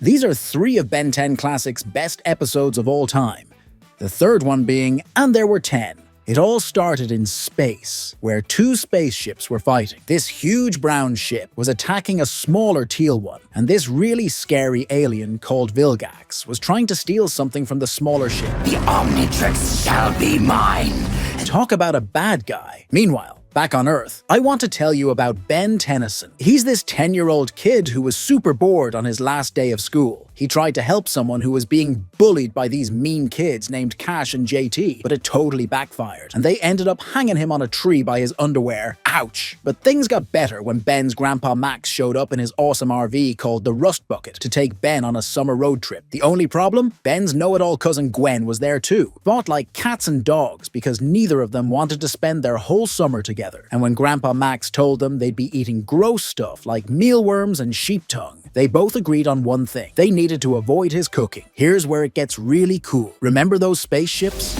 These are 3 of Ben 10 Classic's best episodes of all time. The third one being And There Were 10. It all started in space, where 2 spaceships were fighting. This huge brown ship was attacking a smaller teal one, and this really scary alien called Vilgax was trying to steal something from the smaller ship. The Omnitrix shall be mine! Talk about a bad guy. Meanwhile, back on Earth, I want to tell you about Ben Tennyson. He's this 10-year-old kid who was super bored on his last day of school. He tried to help someone who was being bullied by these mean kids named Cash and JT, but it totally backfired, and they ended up hanging him on a tree by his underwear. Ouch! But things got better when Ben's grandpa Max showed up in his awesome RV called the Rust Bucket to take Ben on a summer road trip. The only problem? Ben's know-it-all cousin Gwen was there too. Fought like cats and dogs because neither of them wanted to spend their whole summer together. And when Grandpa Max told them they'd be eating gross stuff like mealworms and sheep tongue, they both agreed on one thing. They needed to avoid his cooking. Here's where it gets really cool. Remember those spaceships?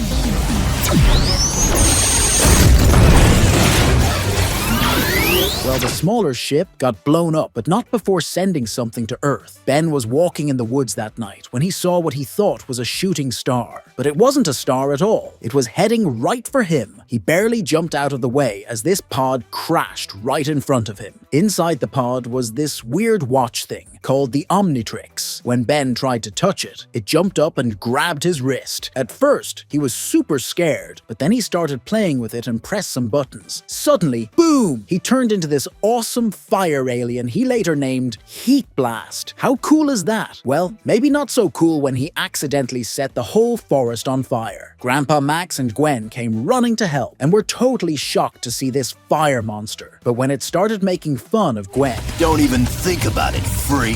Well, the smaller ship got blown up, but not before sending something to Earth. Ben was walking in the woods that night when he saw what he thought was a shooting star. But it wasn't a star at all. It was heading right for him. He barely jumped out of the way as this pod crashed right in front of him. Inside the pod was this weird watch thing called the Omnitrix. When Ben tried to touch it, it jumped up and grabbed his wrist. At first, he was super scared, but then he started playing with it and pressed some buttons. Suddenly, boom! He turned into this awesome fire alien he later named Heat Blast. How cool is that? Well, maybe not so cool when he accidentally set the whole forest on fire. Grandpa Max and Gwen came running to help and were totally shocked to see this fire monster. But when it started making fun of Gwen, Don't even think about it, freak!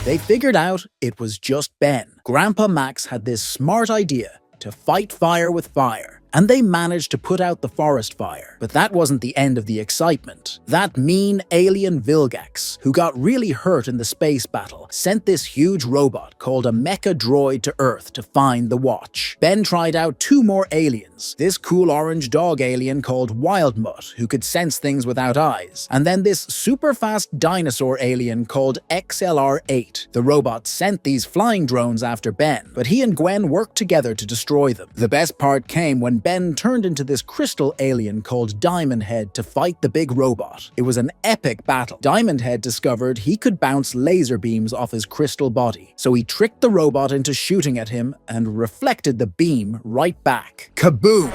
they figured out it was just Ben. Grandpa Max had this smart idea to fight fire with fire, and they managed to put out the forest fire. But that wasn't the end of the excitement. That mean alien Vilgax, who got really hurt in the space battle, sent this huge robot called a mecha droid to Earth to find the watch. Ben tried out 2 more aliens. This cool orange dog alien called Wildmutt, who could sense things without eyes. And then this super fast dinosaur alien called XLR-8. The robot sent these flying drones after Ben, but he and Gwen worked together to destroy them. The best part came when Ben turned into this crystal alien called Diamond Head to fight the big robot. It was an epic battle. Diamond Head discovered he could bounce laser beams off his crystal body, so he tricked the robot into shooting at him and reflected the beam right back. Kaboom!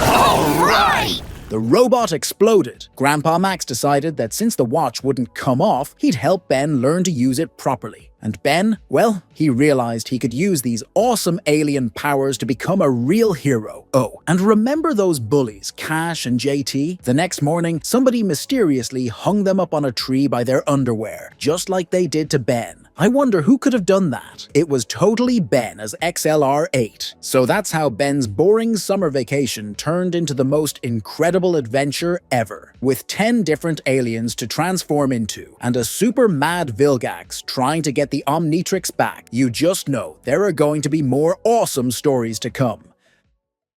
All right! The robot exploded. Grandpa Max decided that since the watch wouldn't come off, he'd help Ben learn to use it properly. And Ben, well, he realized he could use these awesome alien powers to become a real hero. Oh, and remember those bullies, Cash and JT? The next morning, somebody mysteriously hung them up on a tree by their underwear, just like they did to Ben. I wonder who could have done that. It was totally Ben as XLR-8. So that's how Ben's boring summer vacation turned into the most incredible adventure ever, with 10 different aliens to transform into, and a super mad Vilgax trying to get the Omnitrix back. You just know there are going to be more awesome stories to come.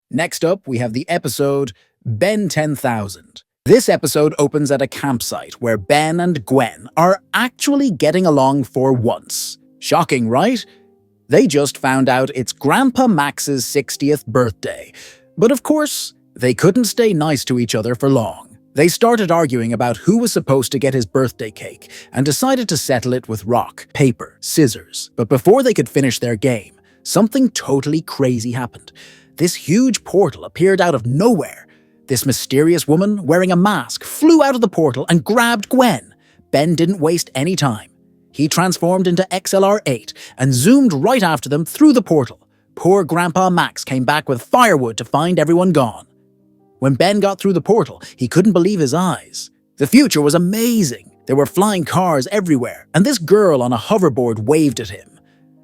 Next up, we have the episode Ben 10,000. This episode opens at a campsite where Ben and Gwen are actually getting along for once. Shocking, right? They just found out it's Grandpa Max's 60th birthday. But of course, they couldn't stay nice to each other for long. They started arguing about who was supposed to get his birthday cake and decided to settle it with rock, paper, scissors. But before they could finish their game, something totally crazy happened. This huge portal appeared out of nowhere. This mysterious woman wearing a mask flew out of the portal and grabbed Gwen. Ben didn't waste any time. He transformed into XLR-8 and zoomed right after them through the portal. Poor Grandpa Max came back with firewood to find everyone gone. When Ben got through the portal, he couldn't believe his eyes. The future was amazing. There were flying cars everywhere, and this girl on a hoverboard waved at him.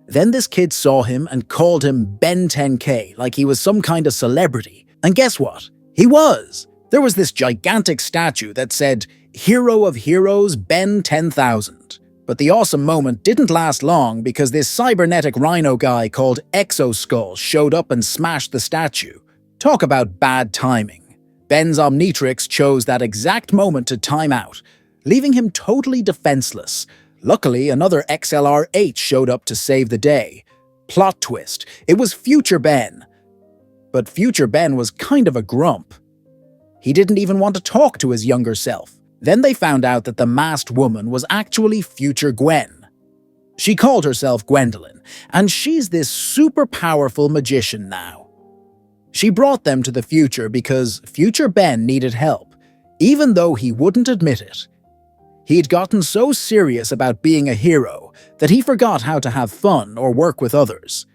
Then this kid saw him and called him Ben 10K like he was some kind of celebrity. And guess what? He was. There was this gigantic statue that said, "Hero of Heroes, Ben 10,000. But the awesome moment didn't last long because this cybernetic rhino guy called Exoskull showed up and smashed the statue. Talk about bad timing. Ben's Omnitrix chose that exact moment to time out, leaving him totally defenseless, Luckily, another XLR-8 showed up to save the day. Plot twist, it was Future Ben. But Future Ben was kind of a grump. He didn't even want to talk to his younger self. Then they found out that the masked woman was actually Future Gwen. She called herself Gwendolyn, and she's this super powerful magician now. She brought them to the future because Future Ben needed help, even though he wouldn't admit it. He'd gotten so serious about being a hero that he forgot how to have fun or work with others.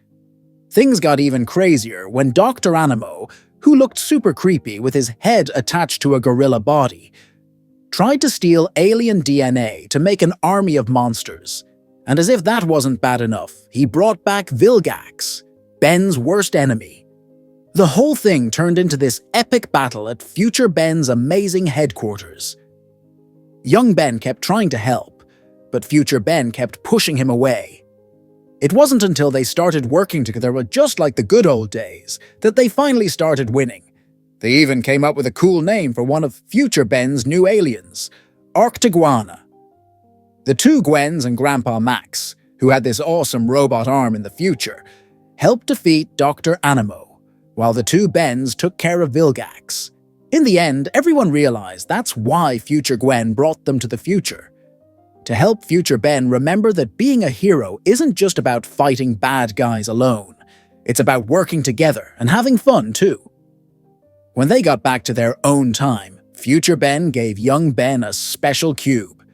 Things got even crazier when Dr. Animo, who looked super creepy with his head attached to a gorilla body, tried to steal alien DNA to make an army of monsters. And as if that wasn't bad enough, he brought back Vilgax, Ben's worst enemy. The whole thing turned into this epic battle at Future Ben's amazing headquarters. Young Ben kept trying to help, but Future Ben kept pushing him away. It wasn't until they started working together just like the good old days that they finally started winning. They even came up with a cool name for one of Future Ben's new aliens, Arctiguana. The two Gwens and Grandpa Max, who had this awesome robot arm in the future, helped defeat Dr. Animo, while the two Bens took care of Vilgax. In the end, everyone realized that's why Future Gwen brought them to the future. To help Future Ben remember that being a hero isn't just about fighting bad guys alone. It's about working together and having fun too. When they got back to their own time, Future Ben gave young Ben a special cube.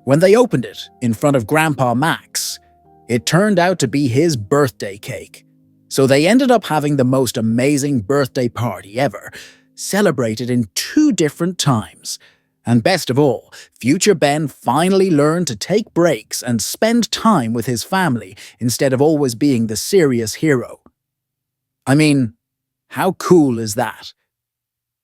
When they opened it in front of Grandpa Max, it turned out to be his birthday cake. So they ended up having the most amazing birthday party ever, celebrated in 2 different times. And best of all, Future Ben finally learned to take breaks and spend time with his family instead of always being the serious hero. I mean, how cool is that?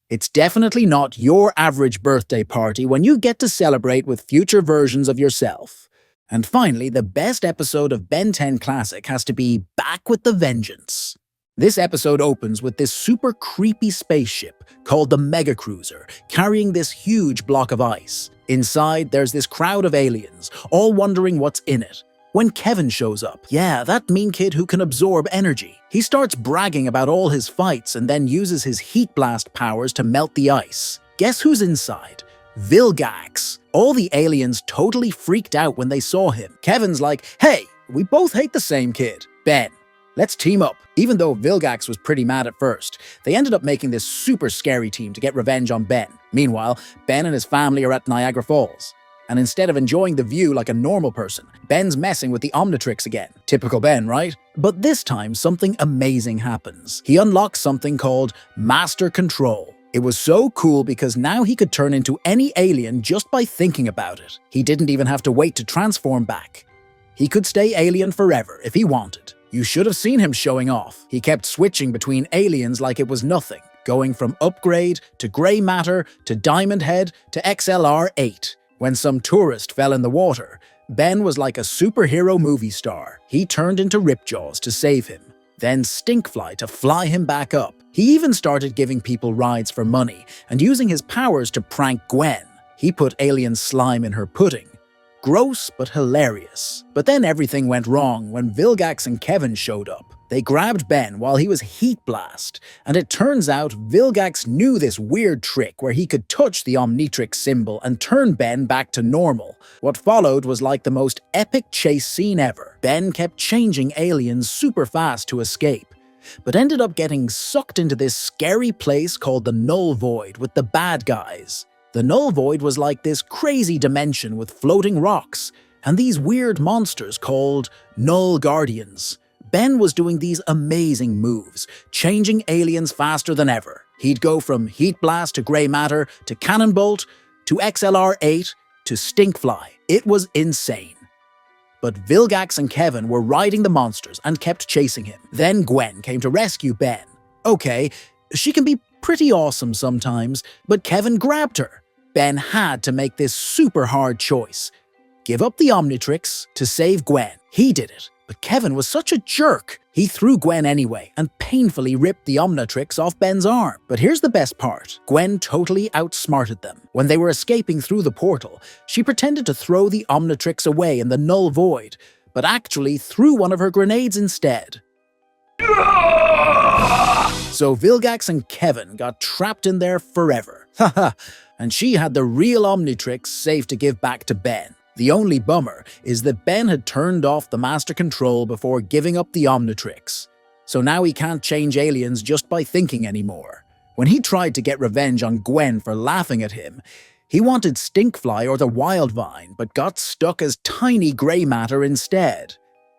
It's definitely not your average birthday party when you get to celebrate with future versions of yourself. And finally, the best episode of Ben 10 Classic has to be Back with the Vengeance. This episode opens with this super creepy spaceship called the Mega Cruiser carrying this huge block of ice. Inside, there's this crowd of aliens, all wondering what's in it. When Kevin shows up, yeah, that mean kid who can absorb energy, he starts bragging about all his fights and then uses his heat blast powers to melt the ice. Guess who's inside? Vilgax. All the aliens totally freaked out when they saw him. Kevin's like, hey, we both hate the same kid, Ben. Let's team up. Even though Vilgax was pretty mad at first, they ended up making this super scary team to get revenge on Ben. Meanwhile, Ben and his family are at Niagara Falls. And instead of enjoying the view like a normal person, Ben's messing with the Omnitrix again. Typical Ben, right? But this time, something amazing happens. He unlocks something called Master Control. It was so cool because now he could turn into any alien just by thinking about it. He didn't even have to wait to transform back. He could stay alien forever if he wanted. You should have seen him showing off. He kept switching between aliens like it was nothing, going from Upgrade to Grey Matter to Diamond Head to XLR-8. When some tourist fell in the water, Ben was like a superhero movie star. He turned into Ripjaws to save him, then Stinkfly to fly him back up. He even started giving people rides for money and using his powers to prank Gwen. He put alien slime in her pudding. Gross but hilarious. But then everything went wrong when Vilgax and Kevin showed up. They grabbed Ben while he was heat blast, and it turns out Vilgax knew this weird trick where he could touch the Omnitrix symbol and turn Ben back to normal. What followed was like the most epic chase scene ever. Ben kept changing aliens super fast to escape, but ended up getting sucked into this scary place called the Null Void with the bad guys. The Null Void was like this crazy dimension with floating rocks, and these weird monsters called Null Guardians. Ben was doing these amazing moves, changing aliens faster than ever. He'd go from Heat Blast to Grey Matter to Cannonbolt to XLR-8 to Stinkfly. It was insane. But Vilgax and Kevin were riding the monsters and kept chasing him. Then Gwen came to rescue Ben. Okay, she can be pretty awesome sometimes, but Kevin grabbed her. Ben had to make this super hard choice. give up the Omnitrix to save Gwen. He did it, but Kevin was such a jerk. He threw Gwen anyway and painfully ripped the Omnitrix off Ben's arm. But here's the best part. Gwen totally outsmarted them. When they were escaping through the portal, she pretended to throw the Omnitrix away in the null void, but actually threw one of her grenades instead. So Vilgax and Kevin got trapped in there forever. Haha, and she had the real Omnitrix safe to give back to Ben. The only bummer is that Ben had turned off the Master Control before giving up the Omnitrix. So now he can't change aliens just by thinking anymore. When he tried to get revenge on Gwen for laughing at him, he wanted Stinkfly or the Wildvine, but got stuck as tiny grey matter instead.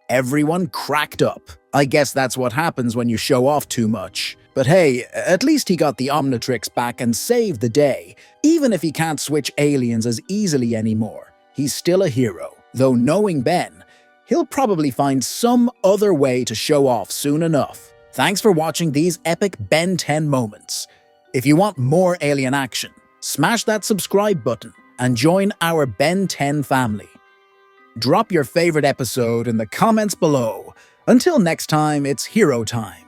Everyone cracked up. I guess that's what happens when you show off too much. But hey, at least he got the Omnitrix back and saved the day. Even if he can't switch aliens as easily anymore, he's still a hero. Though knowing Ben, he'll probably find some other way to show off soon enough. Thanks for watching these epic Ben 10 moments. If you want more alien action, smash that subscribe button and join our Ben 10 family. Drop your favorite episode in the comments below. Until next time, it's hero time.